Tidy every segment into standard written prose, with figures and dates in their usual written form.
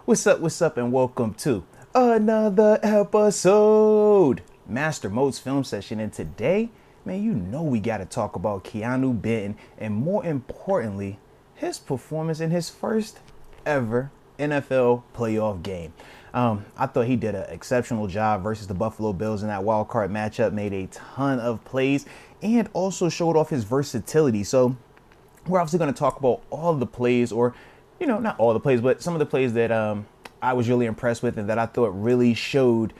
What's up, and welcome to another episode. Master Moats film session, and today, man, you know we gotta talk about Keeanu Benton, and more importantly, his performance in his first ever NFL playoff game. I thought he did an exceptional job versus the Buffalo Bills in that wild card matchup, made a ton of plays, and also showed off his versatility. So we're obviously going to talk about all the plays, or, you know, not all the plays, but some of the plays that I was really impressed with and that I thought really showed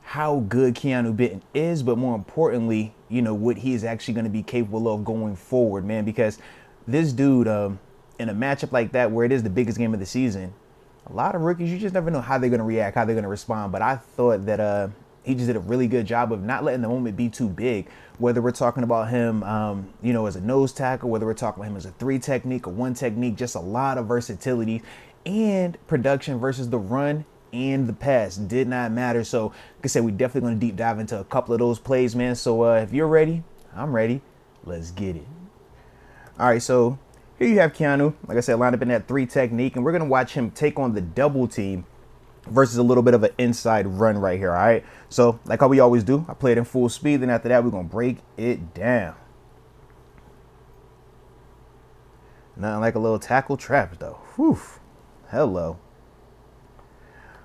how good Keeanu Benton is, but more importantly, you know, what he is actually going to be capable of going forward, man, because this dude, in a matchup like that, where it is the biggest game of the season, a lot of rookies, you just never know how they're going to react, how they're going to respond. But I thought that he just did a really good job of not letting the moment be too big, whether we're talking about him, you know, as a nose tackle, whether we're talking about him as a 3 technique or 1 technique, just a lot of versatility and production versus the run and the pass did not matter. So, like I said, we're definitely going to deep dive into a couple of those plays, man. So if you're ready, I'm ready. Let's get it. All right, so here you have Keeanu, like I said, lined up in that 3 technique, and we're going to watch him take on the double team versus a little bit of an inside run right here, all right? So, like how we always do, I play it in full speed, then after that, we're going to break it down. Nothing like a little tackle trap, though. Whew. Hello.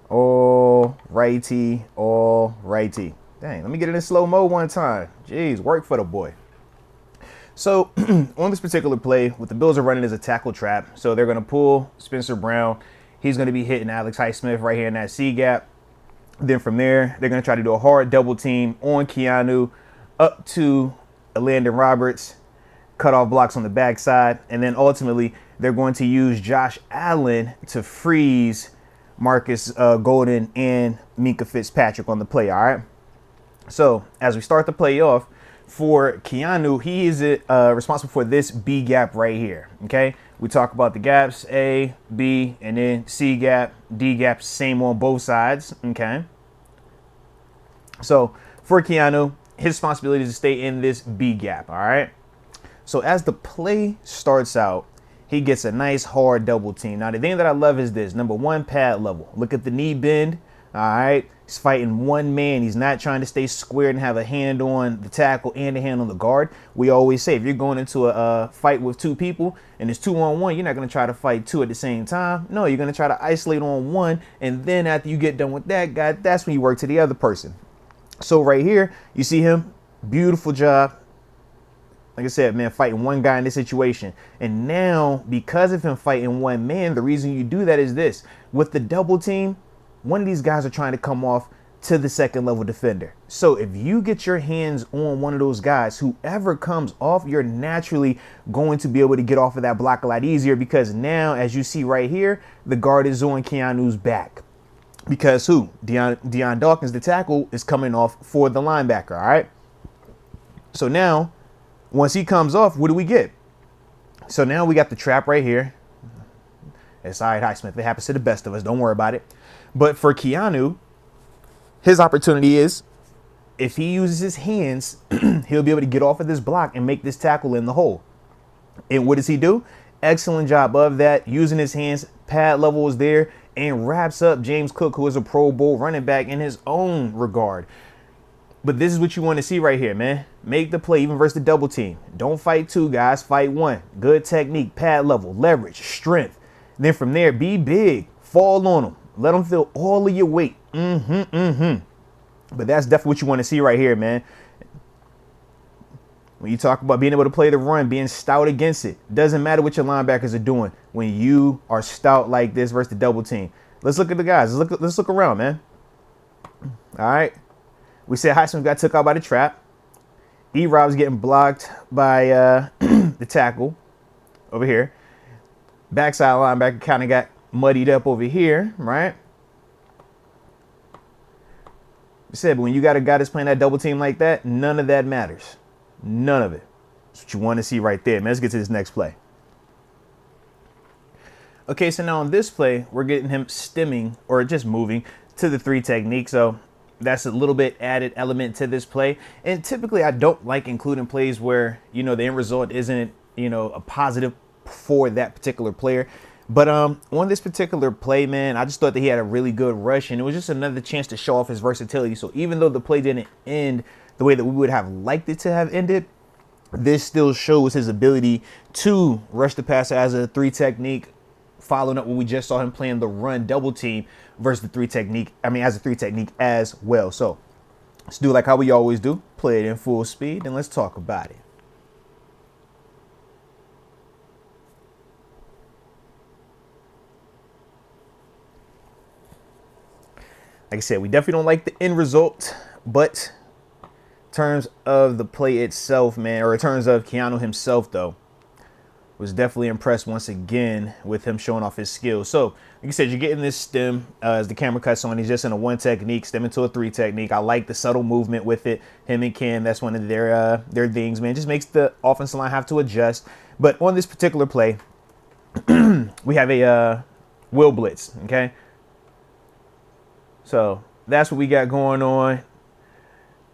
All righty, all righty. Dang, let me get it in slow-mo one time. Jeez, work for the boy. So, on this particular play, what the Bills are running is a tackle trap. So, they're going to pull Spencer Brown. He's going to be hitting Alex Highsmith right here in that C gap. Then from there, they're going to try to do a hard double team on Keeanu up to Landon Roberts, cut off blocks on the backside. And then ultimately, they're going to use Josh Allen to freeze Marcus Golden and Minkah Fitzpatrick on the play, all right? So, as we start the play off, for Keeanu, he is responsible for this B gap right here, okay? We talk about the gaps, A, B, and then C gap, D gap, same on both sides, okay? So for Keeanu, his responsibility is to stay in this B gap, all right? So as the play starts out, he gets a nice hard double team. Now, the thing that I love is this. Number 1, pad level. Look at the knee bend, all right? He's fighting one man. He's not trying to stay squared and have a hand on the tackle and a hand on the guard. We always say if you're going into a fight with 2 people and it's 2-on-1, you're not going to try to fight 2 at the same time. No, you're going to try to isolate on one. And then after you get done with that guy, that's when you work to the other person. So right here, you see him. Beautiful job. Like I said, man, fighting one guy in this situation. And now, because of him fighting one man, the reason you do that is this. With the double team, one of these guys are trying to come off to the second level defender. So if you get your hands on one of those guys, whoever comes off, you're naturally going to be able to get off of that block a lot easier, because now, as you see right here, the guard is on Keeanu's back. Because who? Deion Dawkins, the tackle, is coming off for the linebacker, all right? So now, once he comes off, what do we get? So now we got the trap right here. It's all right, Highsmith. It happens to the best of us. Don't worry about it. But for Keeanu, his opportunity is, if he uses his hands, he'll be able to get off of this block and make this tackle in the hole. And what does he do? Excellent job of that. Using his hands, pad level is there, and wraps up James Cook, who is a Pro Bowl running back in his own regard. But this is what you want to see right here, man. Make the play, even versus the double team. Don't fight 2 guys, fight 1. Good technique, pad level, leverage, strength. Then from there, be big, fall on them. Let them feel all of your weight. But that's definitely what you want to see right here, man. When you talk about being able to play the run, being stout against it, doesn't matter what your linebackers are doing when you are stout like this versus the double team. Let's look at the guys. Let's look around, man. All right. We said Highsmith got took out by the trap. E-Rob's getting blocked by the tackle over here. Backside linebacker kind of got muddied up over here, right? I said, but when you got a guy that's playing that double team like that, none of that matters. None of it. That's what you want to see right there, man. Let's get to this next play. Okay, so now on this play, we're getting him stemming or just moving to the 3 technique. So that's a little bit added element to this play. And typically I don't like including plays where, you know, the end result isn't, you know, a positive for that particular player. But on this particular play, man, I just thought that he had a really good rush, and it was just another chance to show off his versatility. So even though the play didn't end the way that we would have liked it to have ended, this still shows his ability to rush the passer as a 3 technique, following up when we just saw him playing the run double team versus the 3 technique. I mean, as a 3 technique as well. So let's do like how we always do. Play it in full speed, and let's talk about it. Like I said, we definitely don't like the end result, but in terms of the play itself, man, or in terms of Keeanu himself, though, was definitely impressed once again with him showing off his skills. So, like I said, you're getting this stem as the camera cuts on. He's just in a 1 technique, stem into a 3 technique. I like the subtle movement with it. Him and Cam, that's one of their things, man. Just makes the offensive line have to adjust. But on this particular play, we have a will blitz, okay? So that's what we got going on.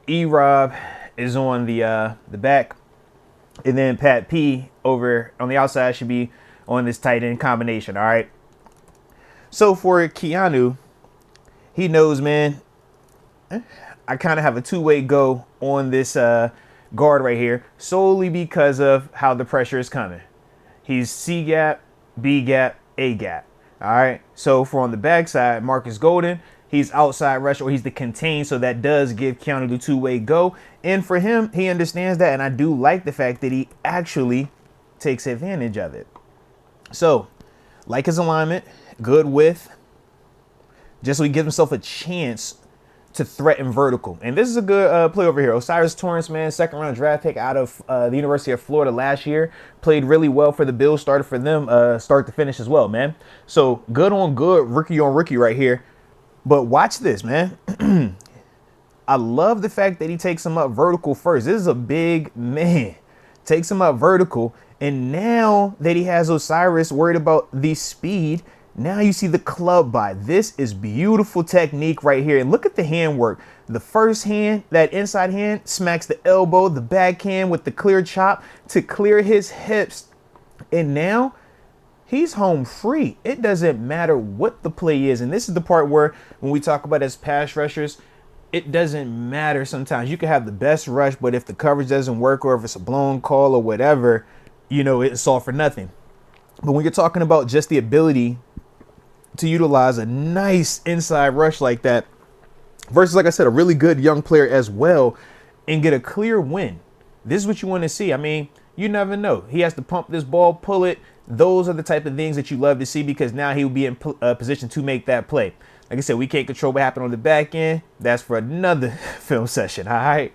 E-Rob is on the back. And then Pat P over on the outside should be on this tight end combination, all right? So for Keeanu, he knows, man, I kind of have a 2-way go on this guard right here solely because of how the pressure is coming. He's C gap, B gap, A gap, all right? So for on the backside, Marcus Golden, he's outside rush, or he's the contain, so that does give Keeanu the 2-way go. And for him, he understands that, and I do like the fact that he actually takes advantage of it. So, like his alignment, good width, just so he gives himself a chance to threaten vertical. And this is a good play over here. Osiris Torrance, man, 2nd-round draft pick out of the University of Florida last year. Played really well for the Bills, started for them start to finish as well, man. So, good on good, rookie on rookie right here. But watch this, man. I love the fact that he takes him up vertical first. This is a big man. Takes him up vertical. And now that he has Osiris worried about the speed, now you see the club by. This is beautiful technique right here. And look at the handwork. The first hand, that inside hand, smacks the elbow, the backhand with the clear chop to clear his hips. And now he's home free. It doesn't matter what the play is. And this is the part where when we talk about as pass rushers, it doesn't matter sometimes. You can have the best rush, but if the coverage doesn't work or if it's a blown call or whatever, you know, it's all for nothing. But when you're talking about just the ability to utilize a nice inside rush like that versus, like I said, a really good young player as well and get a clear win, this is what you want to see. I mean, you never know. He has to pump this ball, pull it. Those are the type of things that you love to see because now he will be in position to make that play. Like I said, we can't control what happened on the back end. That's for another film session, all right?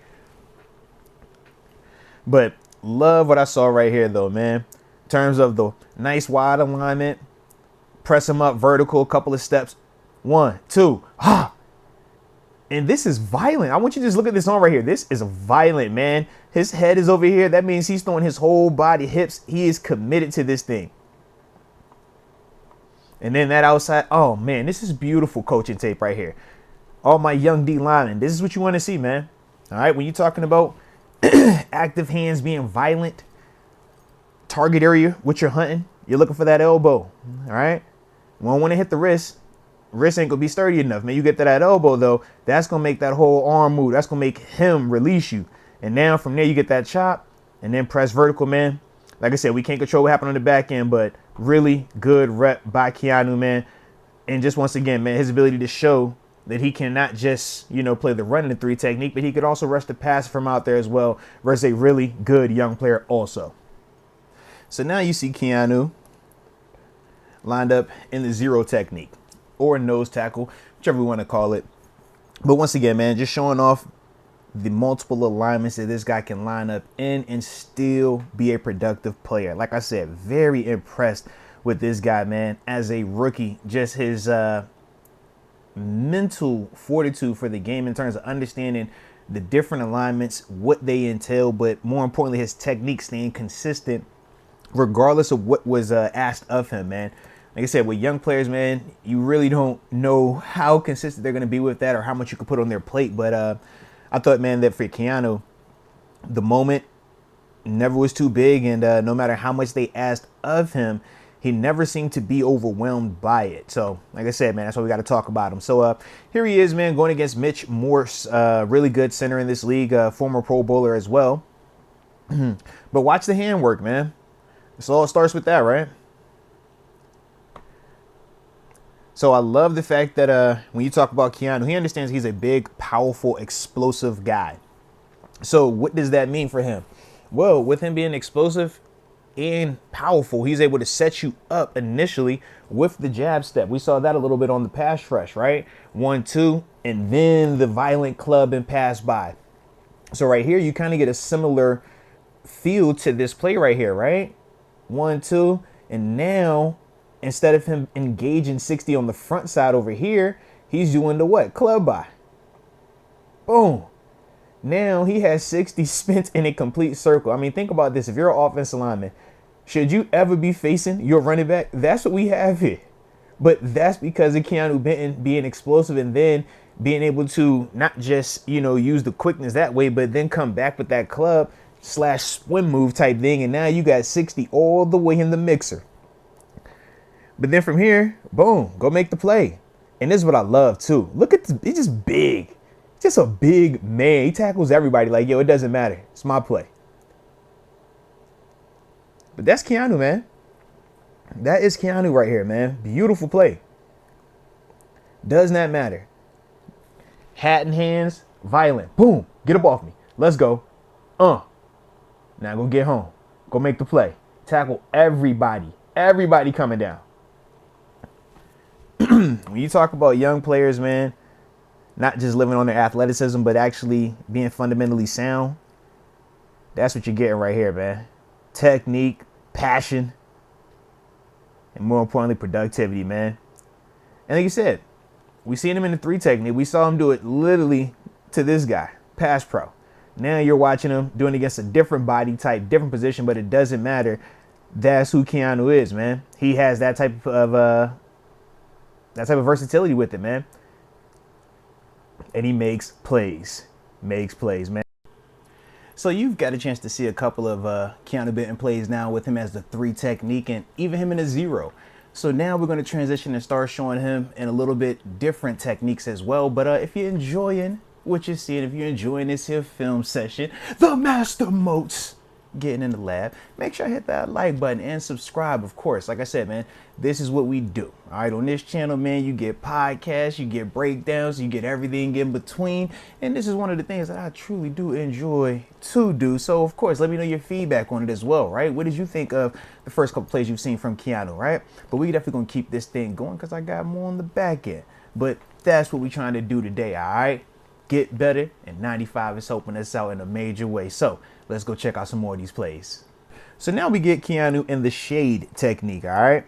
But love what I saw right here, though, man. In terms of the nice wide alignment, press him up vertical, a couple of steps. 1, 2, and this is violent. I want you to just look at this arm right here. This is violent, man. His head is over here. That means he's throwing his whole body, hips. He is committed to this thing. And then that outside, oh, man, this is beautiful coaching tape right here. All my young D linemen, this is what you want to see, man. All right, when you're talking about active hands being violent, target area, what you're hunting, you're looking for that elbow, all right? We don't want to hit the wrist. Wrist ain't going to be sturdy enough, man. You get to that elbow, though, that's going to make that whole arm move. That's going to make him release you. And now from there, you get that chop and then press vertical, man. Like I said, we can't control what happened on the back end, but really good rep by Keeanu, man. And just once again, man, his ability to show that he cannot just, you know, play the run in the 3 technique, but he could also rush the pass from out there as well versus a really good young player also. So now you see Keeanu lined up in the 0 technique or nose tackle, whichever you want to call it. But once again, man, just showing off the multiple alignments that this guy can line up in and still be a productive player. Like I said, very impressed with this guy, man, as a rookie. Just his mental fortitude for the game in terms of understanding the different alignments, what they entail, but more importantly, his technique staying consistent regardless of what was asked of him, man. Like I said, with young players, man, you really don't know how consistent they're going to be with that or how much you can put on their plate. But I thought, man, that for Keeanu, the moment never was too big. And no matter how much they asked of him, He never seemed to be overwhelmed by it. So, like I said, man, that's why we got to talk about him. So, here he is, man, going against Mitch Morse, really good center in this league, former Pro Bowler as well. But watch the handwork, man. So it starts with that, right? So I love the fact that when you talk about Keeanu, he understands he's a big, powerful, explosive guy. So what does that mean for him? Well, with him being explosive and powerful, he's able to set you up initially with the jab step. We saw that a little bit on the pass rush, right? 1, 2, and then the violent club and pass by. So right here, you kind of get a similar feel to this play right here, right? 1, 2, and now instead of him engaging 60 on the front side over here, he's doing the what? Club by. Boom. Now he has 60 spent in a complete circle. I mean, think about this. If you're an offensive lineman, should you ever be facing your running back? That's what we have here. But that's because of Keeanu Benton being explosive and then being able to not just, use the quickness that way, but then come back with that club / swim move type thing. And now you got 60 all the way in the mixer. But then from here, boom, go make the play. And this is what I love too. Look at this, he's just big. Just a big man. He tackles everybody like, yo, it doesn't matter. It's my play. But that's Keeanu, man. That is Keeanu right here, man. Beautiful play. Does not matter. Hat in hands, violent. Boom, get up off me. Let's go. Now go get home. Go make the play. Tackle everybody. Everybody coming down. When you talk about young players, man, not just living on their athleticism, but actually being fundamentally sound, that's what you're getting right here, man. Technique, passion, and more importantly, productivity, man. And like you said, we seen him in the 3 technique. We saw him do it literally to this guy, pass pro. Now you're watching him doing it against a different body type, different position, but it doesn't matter. That's who Keeanu is, man. He has that type of versatility with it, man. And he makes plays, man. So you've got a chance to see a couple of Keeanu Benton plays now with him as the 3 technique and even him in a 0. So now we're going to transition and start showing him in a little bit different techniques as well. But if you're enjoying what you're seeing, if you're enjoying this here film session, the Master Moats getting in the lab, make sure I hit that like button and subscribe, of course. Like I said, man, this is what we do. All right, on this channel, man, you get podcasts, you get breakdowns, you get everything in between. And this is one of the things that I truly do enjoy to do. So, of course, let me know your feedback on it as well, right? What did you think of the first couple plays you've seen from Keeanu, right? But we definitely gonna keep this thing going because I got more on the back end. But that's what we're trying to do today, all right? Get better, and 95 is helping us out in a major way. So let's go check out some more of these plays. So now we get Keeanu in the shade technique, all right?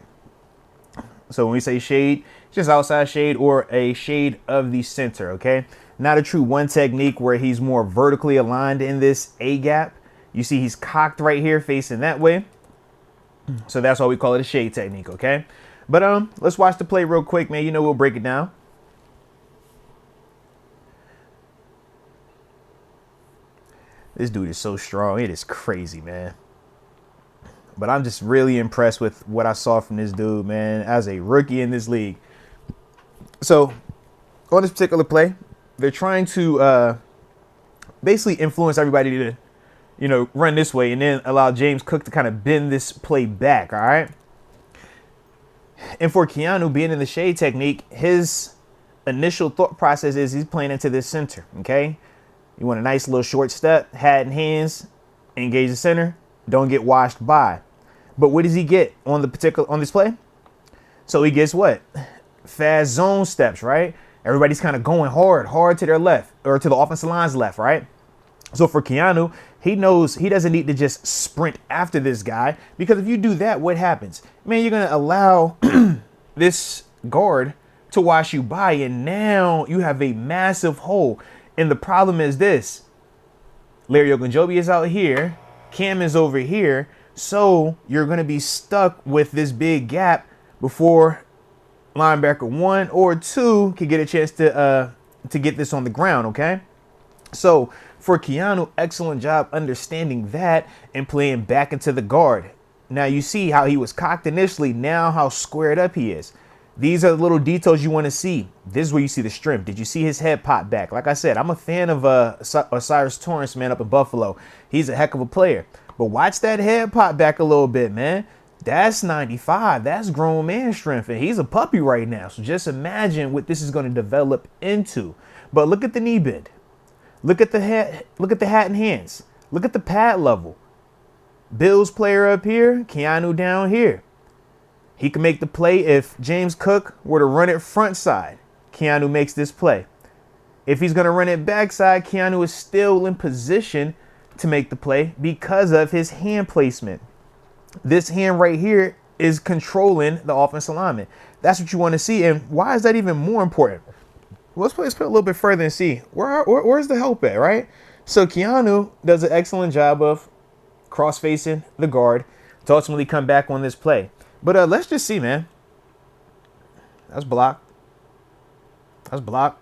So when we say shade, just outside shade or a shade of the center, okay? Not a true 1 technique where he's more vertically aligned in this A gap. You see he's cocked right here facing that way. So that's why we call it a shade technique, okay? But let's watch the play real quick, man. We'll break it down. This dude is so strong. It is crazy, man. But I'm just really impressed with what I saw from this dude, man, as a rookie in this league. So on this particular play, they're trying to basically influence everybody to, run this way and then allow James Cook to kind of bend this play back, all right? And for Keeanu being in the shade technique, his initial thought process is he's playing into this center, okay? You want a nice little short step, hat in hands, engage the center, don't get washed by. But what does he get on this play? So he gets what? Fast zone steps, right? Everybody's kind of going hard to their left or to the offensive line's left, right? So for Keeanu, he knows he doesn't need to just sprint after this guy, because if you do that, what happens? Man, you're going to allow this guard to wash you by, and now you have a massive hole. And the problem is this: Larry Ogunjobi is out here, Cam is over here, so you're going to be stuck with this big gap before linebacker 1 or 2 can get a chance to get this on the ground, okay? So for Keeanu, excellent job understanding that and playing back into the guard. Now you see how he was cocked initially, now how squared up he is. These are the little details you want to see. This is where you see the strength. Did you see his head pop back? Like I said, I'm a fan of Osiris Torrance, man, up in Buffalo. He's a heck of a player. But watch that head pop back a little bit, man. That's 95. That's grown man strength. And he's a puppy right now. So just imagine what this is going to develop into. But look at the knee bend. Look at the head. Look at the hat and hands. Look at the pad level. Bills player up here. Keeanu down here. He can make the play if James Cook were to run it front side. Keeanu makes this play. If he's going to run it backside, Keeanu is still in position to make the play because of his hand placement. This hand right here is controlling the offensive lineman. That's what you want to see. And why is that even more important? Let's put a little bit further and see where's the help at, right? So Keeanu does an excellent job of cross-facing the guard to ultimately come back on this play. But let's just see, man. That's blocked. That's blocked.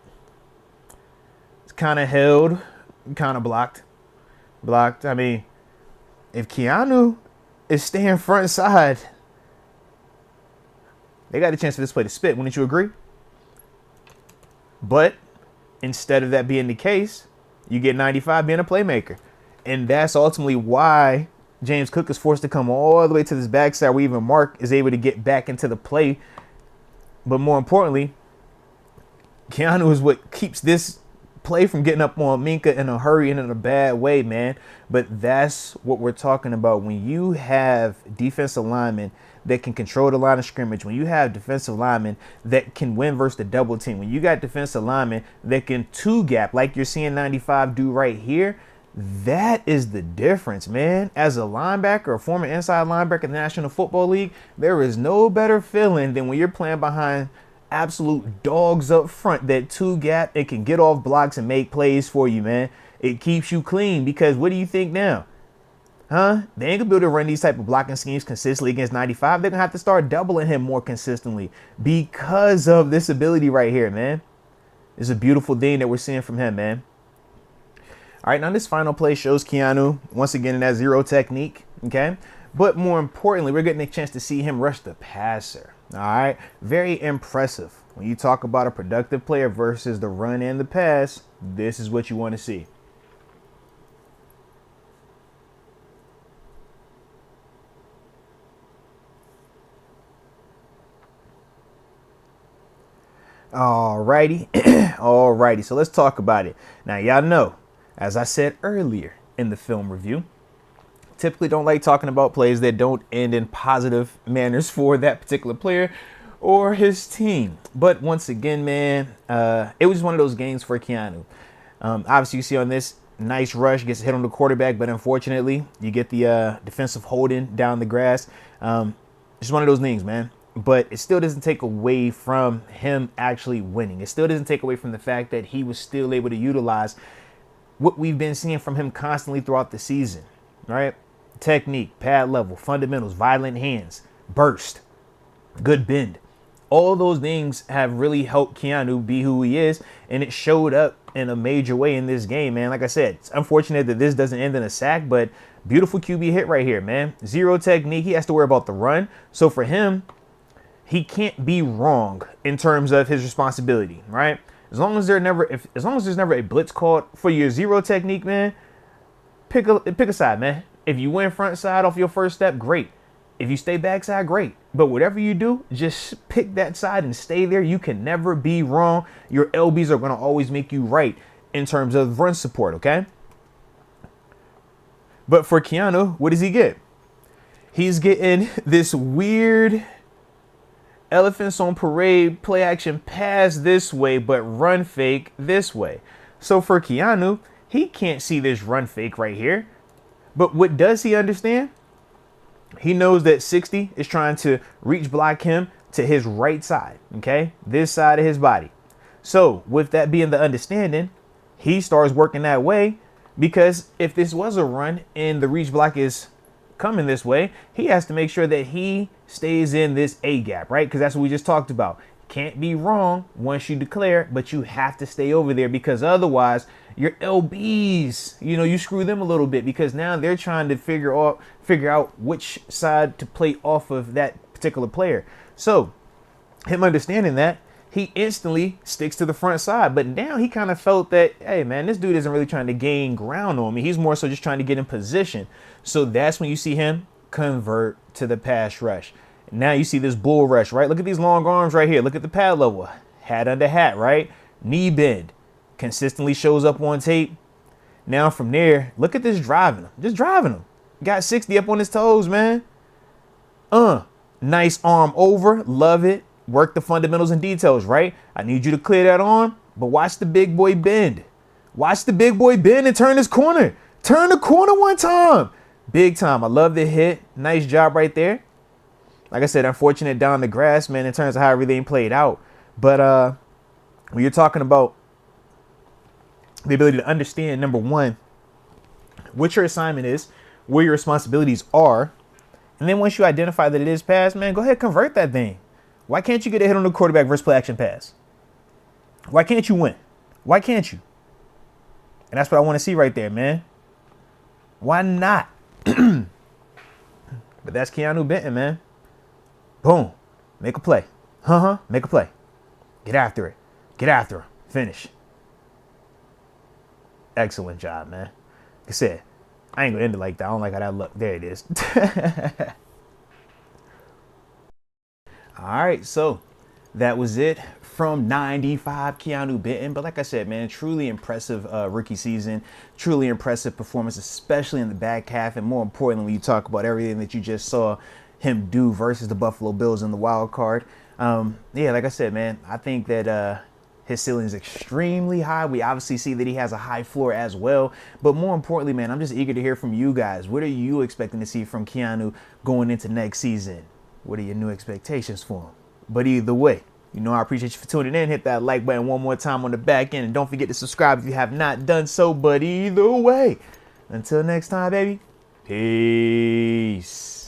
It's kind of held, kind of blocked. Blocked. I mean, if Keeanu is staying front side, they got a chance for this play to spit. Wouldn't you agree? But instead of that being the case, you get 95 being a playmaker. And that's ultimately why James Cook is forced to come all the way to this backside where even Mark is able to get back into the play. But more importantly, Keeanu is what keeps this play from getting up on Minka in a hurry and in a bad way, man. But that's what we're talking about. When you have defensive linemen that can control the line of scrimmage, when you have defensive linemen that can win versus the double team, when you got defensive linemen that can two gap like you're seeing 95 do right here, that is the difference, man. As a linebacker, a former inside linebacker in the National Football League, there is no better feeling than when you're playing behind absolute dogs up front that two gap and can get off blocks and make plays for you, man. It keeps you clean because what do you think now? Huh? They ain't gonna be able to run these type of blocking schemes consistently against 95. They're gonna have to start doubling him more consistently because of this ability right here, man. It's a beautiful thing that we're seeing from him, man. All right, now this final play shows Keeanu once again in that zero technique, okay? But more importantly, we're getting a chance to see him rush the passer. All right, very impressive. When you talk about a productive player versus the run and the pass, this is what you want to see. Alrighty, alrighty. So let's talk about it. Now, y'all know, as I said earlier in the film review, typically don't like talking about plays that don't end in positive manners for that particular player or his team. But once again, man, it was one of those games for Keeanu. Obviously, you see on this, nice rush, gets hit on the quarterback, but unfortunately, you get the defensive holding down the grass. It's one of those things, man. But it still doesn't take away from him actually winning. It still doesn't take away from the fact that he was still able to utilize what we've been seeing from him constantly throughout the season, right? Technique, pad level, fundamentals, violent hands, burst, good bend. All those things have really helped Keeanu be who he is, and it showed up in a major way in this game, man. Like I said, it's unfortunate that this doesn't end in a sack, but beautiful QB hit right here, man. Zero technique. He has to worry about the run. So for him, he can't be wrong in terms of his responsibility, right? As long as there's never a blitz called for your zero technique, man, pick a side, man. If you win front side off your first step, great. If you stay backside, great. But whatever you do, just pick that side and stay there. You can never be wrong. Your LBs are going to always make you right in terms of run support, okay? But for Keeanu, what does he get? He's getting this weird elephants on parade play action pass this way, but run fake this way. So for Keeanu, he can't see this run fake right here. But what does he understand? He knows that 60 is trying to reach block him to his right side, okay? This side of his body. So with that being the understanding, he starts working that way because if this was a run and the reach block is coming this way, he has to make sure that he stays in this A gap, right? Because that's what we just talked about. Can't be wrong once you declare, but you have to stay over there because otherwise your LBs, you screw them a little bit because now they're trying to figure out which side to play off of that particular player. So him understanding that, he instantly sticks to the front side. But now he kind of felt that, hey, man, this dude isn't really trying to gain ground on me. He's more so just trying to get in position. So that's when you see him convert to the pass rush. Now you see this bull rush, right? Look at these long arms right here. Look at the pad level. Hat under hat, right? Knee bend. Consistently shows up on tape. Now from there, look at this driving him. Just driving him. Got 60 up on his toes, man. Nice arm over. Love it. Work the fundamentals and details, right? I need you to clear that arm, but watch the big boy bend. Watch the big boy bend and turn his corner. Turn the corner one time. Big time. I love the hit. Nice job right there. Like I said, unfortunate down the grass, man, in terms of how everything played out. But when you're talking about the ability to understand, number one, what your assignment is, where your responsibilities are, and then once you identify that it is pass, man, go ahead, convert that thing. Why can't you get a hit on the quarterback versus play action pass? Why can't you win? Why can't you? And that's what I want to see right there, man. Why not? But that's Keeanu Benton, man. Boom. Make a play. Make a play. Get after it. Get after him. Finish. Excellent job, man. Like I said, I ain't going to end it like that. I don't like how that look. There it is. All right, so that was it from 95 Keeanu Benton. But like I said, man, truly impressive rookie season, truly impressive performance, especially in the back half. And more importantly, when you talk about everything that you just saw him do versus the Buffalo Bills in the wild card. Yeah, like I said, man, I think that his ceiling is extremely high. We obviously see that he has a high floor as well. But more importantly, man, I'm just eager to hear from you guys. What are you expecting to see from Keeanu going into next season? What are your new expectations for him? But either way, I appreciate you for tuning in. Hit that like button one more time on the back end. And don't forget to subscribe if you have not done so. But either way, until next time, baby, peace.